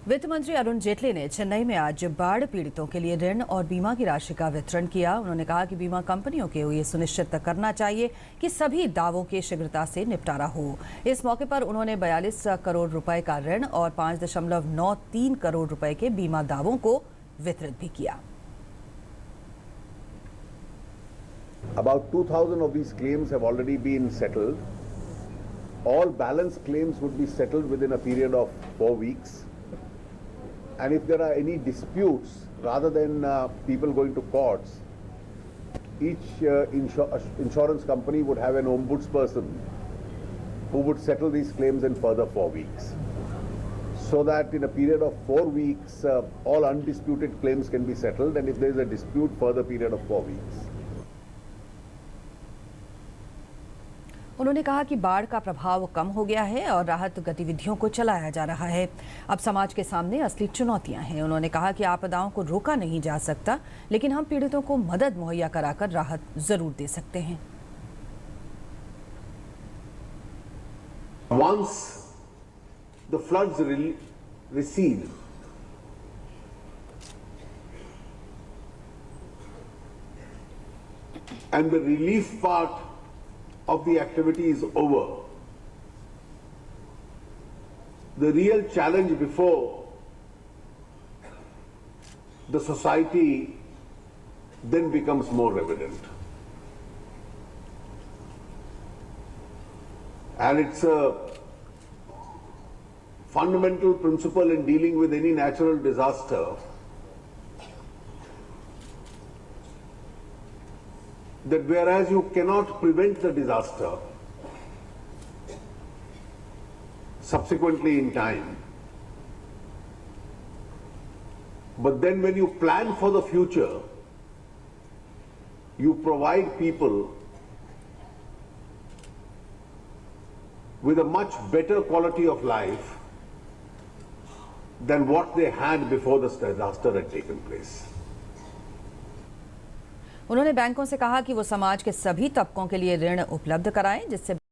वित्त मंत्री अरुण जेटली ने चेन्नई में आज बाढ़ पीड़ितों के लिए ऋण और बीमा की राशि का वितरण किया। उन्होंने कहा कि बीमा कंपनियों को ये सुनिश्चित करना चाहिए कि सभी दावों के शीघ्रता से निपटारा हो। इस मौके पर उन्होंने 42 करोड़ रुपए का ऋण और 5.93 करोड़ रुपए के बीमा दावों को वितरित भी किया। About 2,000 of these claims have already been settled. All balance claims would be settled within a period of 4 weeks. And if there are any disputes, rather than people going to courts, each insurance company would have an ombudsperson who would settle these claims in further 4 weeks. So that in a period of 4 weeks, all undisputed claims can be settled, and if there is a dispute, further period of 4 weeks. उन्होंने कहा कि बाढ़ का प्रभाव कम हो गया है और राहत गतिविधियों को चलाया जा रहा है। अब समाज के सामने असली चुनौतियां हैं। उन्होंने कहा कि आपदाओं को रोका नहीं जा सकता, लेकिन हम पीड़ितों को मदद मुहैया कराकर राहत जरूर दे सकते हैं। Once the floods recede, and the relief part of the activity is over, the real challenge before the society then becomes more evident. And it's a fundamental principle in dealing with any natural disaster that whereas you cannot prevent the disaster subsequently in time, but then when you plan for the future, you provide people with a much better quality of life than what they had before the disaster had taken place. उन्होंने बैंकों से कहा कि वो समाज के सभी तबकों के लिए ऋण उपलब्ध कराएं, जिससे